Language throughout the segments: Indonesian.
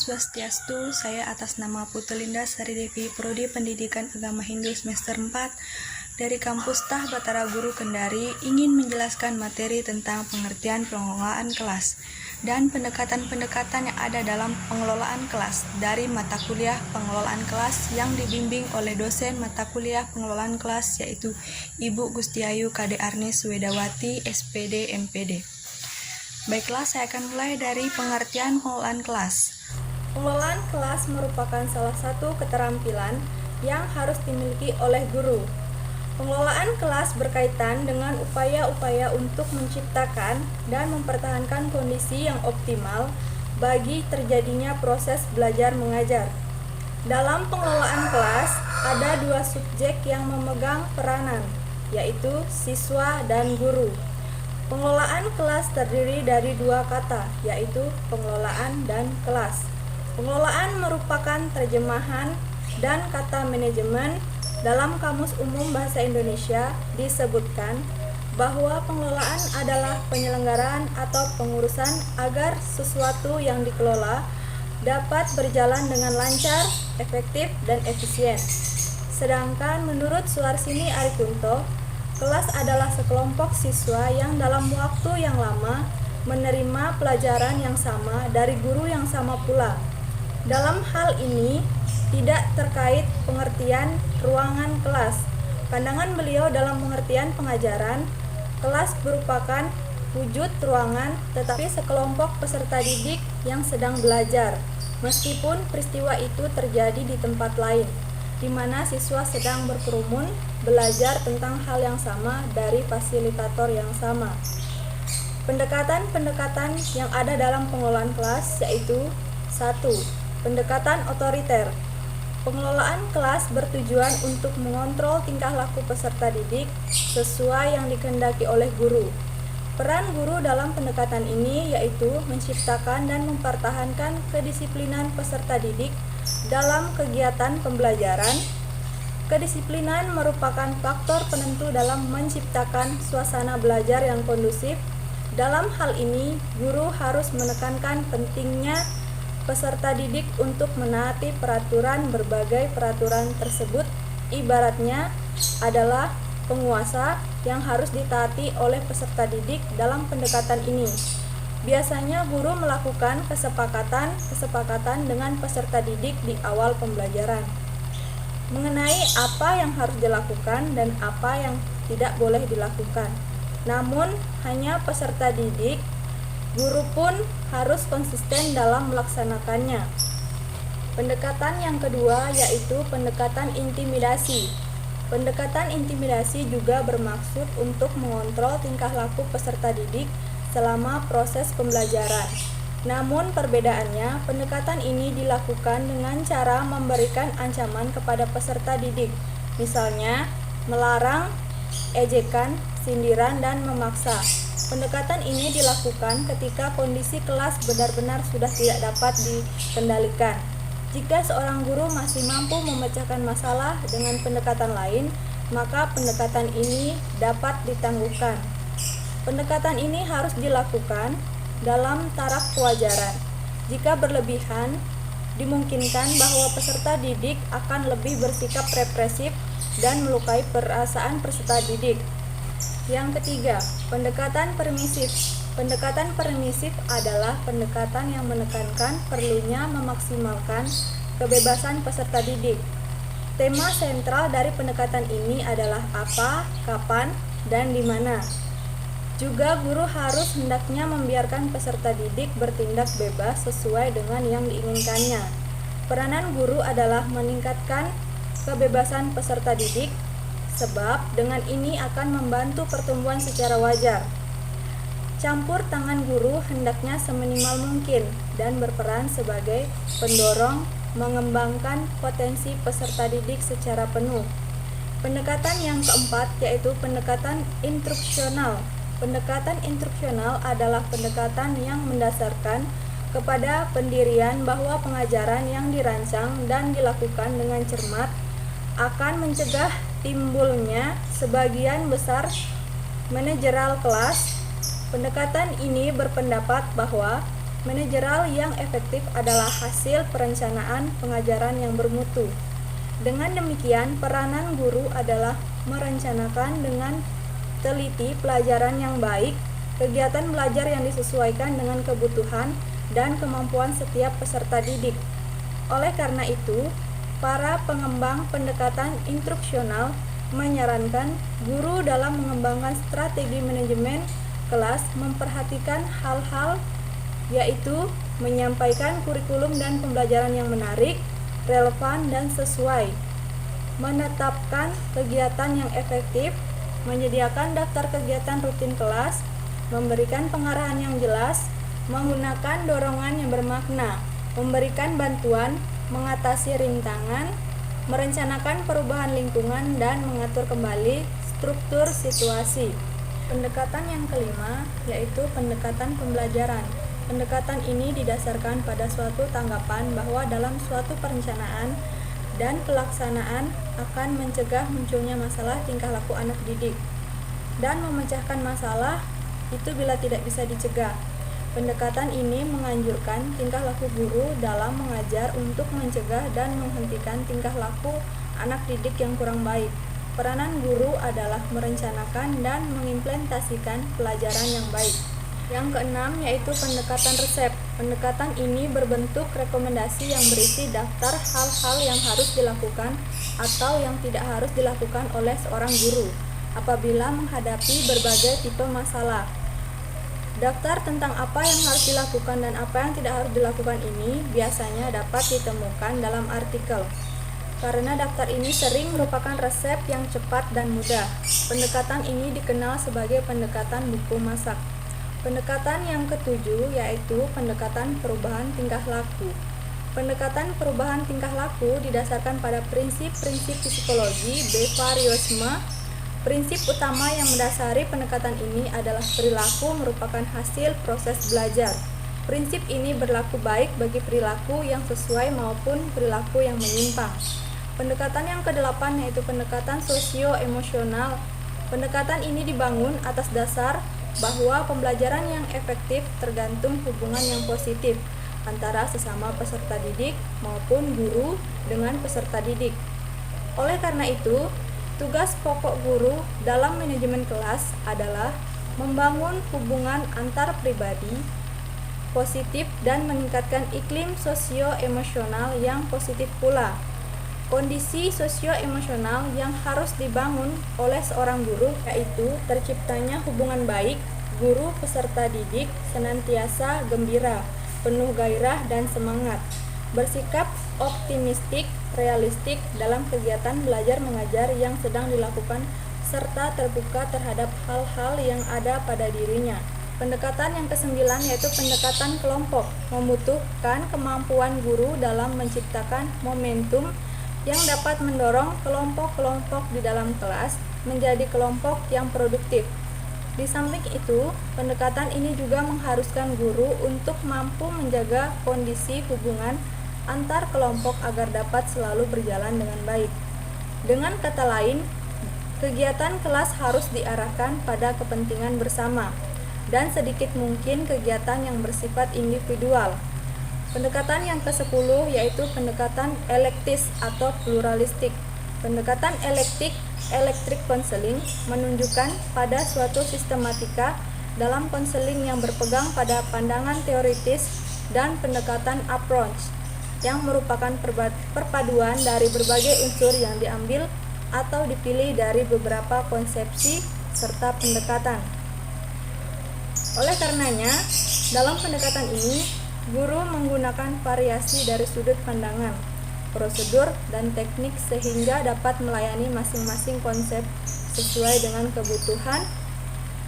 Swastiastu, saya atas nama Putu Linda Sari Devi, Prodi Pendidikan Agama Hindu semester 4 dari kampus Tah Batara Guru Kendari ingin menjelaskan materi tentang pengertian pengelolaan kelas dan pendekatan-pendekatan yang ada dalam pengelolaan kelas dari mata kuliah pengelolaan kelas yang dibimbing oleh dosen mata kuliah pengelolaan kelas yaitu Ibu Gustiayu Kade Arnis Wedawati, SPD, MPD. Baiklah, saya akan mulai dari pengertian pengelolaan kelas. Pengelolaan kelas merupakan salah satu keterampilan yang harus dimiliki oleh guru. Pengelolaan kelas berkaitan dengan upaya-upaya untuk menciptakan dan mempertahankan kondisi yang optimal bagi terjadinya proses belajar mengajar. Dalam pengelolaan kelas, ada dua subjek yang memegang peranan, yaitu siswa dan guru. Pengelolaan kelas terdiri dari dua kata, yaitu pengelolaan dan kelas. Pengelolaan merupakan terjemahan dan kata manajemen. Dalam Kamus Umum Bahasa Indonesia disebutkan bahwa pengelolaan adalah penyelenggaraan atau pengurusan agar sesuatu yang dikelola dapat berjalan dengan lancar, efektif, dan efisien. Sedangkan menurut Suarsini Arikunto, kelas adalah sekelompok siswa yang dalam waktu yang lama menerima pelajaran yang sama dari guru yang sama pula. Dalam hal ini, tidak terkait pengertian ruangan kelas. Pandangan beliau dalam pengertian pengajaran, kelas merupakan wujud ruangan tetapi sekelompok peserta didik yang sedang belajar, meskipun peristiwa itu terjadi di tempat lain, di mana siswa sedang berkerumun belajar tentang hal yang sama dari fasilitator yang sama. Pendekatan-pendekatan yang ada dalam pengelolaan kelas yaitu 1. Pendekatan otoriter. Pengelolaan kelas bertujuan untuk mengontrol tingkah laku peserta didik sesuai yang dikehendaki oleh guru. Peran guru dalam pendekatan ini yaitu menciptakan dan mempertahankan kedisiplinan peserta didik dalam kegiatan pembelajaran. Kedisiplinan merupakan faktor penentu dalam menciptakan suasana belajar yang kondusif. Dalam hal ini, guru harus menekankan pentingnya peserta didik untuk menaati peraturan. Berbagai peraturan tersebut ibaratnya adalah penguasa yang harus ditaati oleh peserta didik dalam pendekatan ini. Biasanya guru melakukan kesepakatan dengan peserta didik di awal pembelajaran mengenai apa yang harus dilakukan dan apa yang tidak boleh dilakukan. Namun hanya peserta didik, guru pun harus konsisten dalam melaksanakannya. Pendekatan yang kedua yaitu pendekatan intimidasi. Pendekatan intimidasi juga bermaksud untuk mengontrol tingkah laku peserta didik selama proses pembelajaran. Namun perbedaannya, pendekatan ini dilakukan dengan cara memberikan ancaman kepada peserta didik, misalnya melarang, ejekan, sindiran, dan memaksa. Pendekatan ini dilakukan ketika kondisi kelas benar-benar sudah tidak dapat dikendalikan. Jika seorang guru masih mampu memecahkan masalah dengan pendekatan lain, maka pendekatan ini dapat ditangguhkan. Pendekatan ini harus dilakukan dalam taraf kewajaran. Jika berlebihan, dimungkinkan bahwa peserta didik akan lebih bersikap represif dan melukai perasaan peserta didik. Yang ketiga, pendekatan permisif. Pendekatan permisif adalah pendekatan yang menekankan perlunya memaksimalkan kebebasan peserta didik. Tema sentral dari pendekatan ini adalah apa, kapan, dan di mana. Juga guru harus hendaknya membiarkan peserta didik bertindak bebas sesuai dengan yang diinginkannya. Peranan guru adalah meningkatkan kebebasan peserta didik, sebab dengan ini akan membantu pertumbuhan secara wajar. Campur tangan guru hendaknya seminimal mungkin dan berperan sebagai pendorong mengembangkan potensi peserta didik secara penuh. Pendekatan yang keempat yaitu pendekatan instruksional. Pendekatan instruksional adalah pendekatan yang mendasarkan kepada pendirian bahwa pengajaran yang dirancang dan dilakukan dengan cermat akan mencegah timbulnya sebagian besar manajerial kelas. Pendekatan ini berpendapat bahwa Manajerial yang efektif adalah hasil perencanaan pengajaran yang bermutu. Dengan demikian, peranan guru adalah merencanakan dengan teliti pelajaran yang baik, kegiatan belajar yang disesuaikan dengan kebutuhan dan kemampuan setiap peserta didik. Oleh karena itu, para pengembang pendekatan instruksional menyarankan guru dalam mengembangkan strategi manajemen kelas memperhatikan hal-hal yaitu menyampaikan kurikulum dan pembelajaran yang menarik, relevan, dan sesuai, menetapkan kegiatan yang efektif, menyediakan daftar kegiatan rutin kelas, memberikan pengarahan yang jelas, menggunakan dorongan yang bermakna, memberikan bantuan, mengatasi rintangan, merencanakan perubahan lingkungan, dan mengatur kembali struktur situasi. Pendekatan yang kelima yaitu pendekatan pembelajaran. Pendekatan ini didasarkan pada suatu tanggapan bahwa dalam suatu perencanaan dan pelaksanaan akan mencegah munculnya masalah tingkah laku anak didik dan memecahkan masalah itu bila tidak bisa dicegah. Pendekatan ini menganjurkan tingkah laku guru dalam mengajar untuk mencegah dan menghentikan tingkah laku anak didik yang kurang baik. Peranan guru adalah merencanakan dan mengimplementasikan pelajaran yang baik. Yang keenam yaitu pendekatan resep. Pendekatan ini berbentuk rekomendasi yang berisi daftar hal-hal yang harus dilakukan atau yang tidak harus dilakukan oleh seorang guru apabila menghadapi berbagai tipe masalah. Daftar tentang apa yang harus dilakukan dan apa yang tidak harus dilakukan ini biasanya dapat ditemukan dalam artikel. Karena daftar ini sering merupakan resep yang cepat dan mudah. Pendekatan ini dikenal sebagai pendekatan buku masak. Pendekatan yang ketujuh yaitu pendekatan perubahan tingkah laku. Pendekatan perubahan tingkah laku didasarkan pada prinsip-prinsip psikologi behaviorisme. Prinsip utama yang mendasari pendekatan ini adalah perilaku merupakan hasil proses belajar. Prinsip ini berlaku baik bagi perilaku yang sesuai maupun perilaku yang menyimpang. Pendekatan yang kedelapan yaitu pendekatan sosio-emosional. Pendekatan ini dibangun atas dasar bahwa pembelajaran yang efektif tergantung hubungan yang positif antara sesama peserta didik maupun guru dengan peserta didik. Oleh karena itu, tugas pokok guru dalam manajemen kelas adalah membangun hubungan antar pribadi positif dan meningkatkan iklim sosio-emosional yang positif pula. Kondisi sosio-emosional yang harus dibangun oleh seorang guru yaitu terciptanya hubungan baik, guru peserta didik senantiasa gembira, penuh gairah dan semangat, bersikap optimistik, realistik dalam kegiatan belajar mengajar yang sedang dilakukan serta terbuka terhadap hal-hal yang ada pada dirinya. Pendekatan yang kesembilan yaitu pendekatan kelompok, membutuhkan kemampuan guru dalam menciptakan momentum yang dapat mendorong kelompok-kelompok di dalam kelas menjadi kelompok yang produktif. Di samping itu, pendekatan ini juga mengharuskan guru untuk mampu menjaga kondisi hubungan antar kelompok agar dapat selalu berjalan dengan baik. Dengan kata lain, kegiatan kelas harus diarahkan pada kepentingan bersama dan sedikit mungkin kegiatan yang bersifat individual. Pendekatan yang ke-10 yaitu pendekatan elektis atau pluralistik. Pendekatan electric counseling menunjukkan pada suatu sistematika dalam konseling yang berpegang pada pandangan teoritis dan pendekatan approach yang merupakan perpaduan dari berbagai unsur yang diambil atau dipilih dari beberapa konsepsi serta pendekatan. Oleh karenanya, dalam pendekatan ini guru menggunakan variasi dari sudut pandangan, prosedur, dan teknik sehingga dapat melayani masing-masing konsep sesuai dengan kebutuhan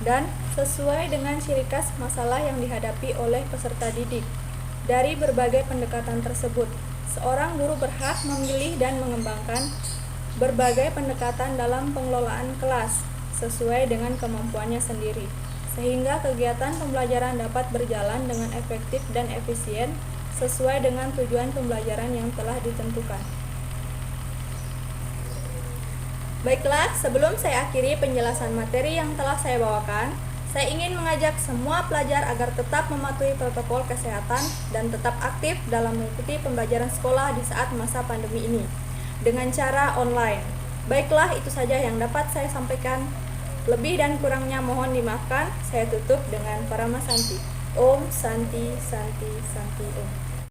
dan sesuai dengan ciri khas masalah yang dihadapi oleh peserta didik. Dari berbagai pendekatan tersebut, seorang guru berhak memilih dan mengembangkan berbagai pendekatan dalam pengelolaan kelas sesuai dengan kemampuannya sendiri, sehingga kegiatan pembelajaran dapat berjalan dengan efektif dan efisien sesuai dengan tujuan pembelajaran yang telah ditentukan. Baiklah, sebelum saya akhiri penjelasan materi yang telah saya bawakan, Saya ingin mengajak semua pelajar agar tetap mematuhi protokol kesehatan dan tetap aktif dalam mengikuti pembelajaran sekolah di saat masa pandemi ini dengan cara online. Baiklah, itu saja yang dapat saya sampaikan. Lebih dan kurangnya mohon dimaafkan. Saya tutup dengan Parama Santi. Om Santi Santi Santi Om.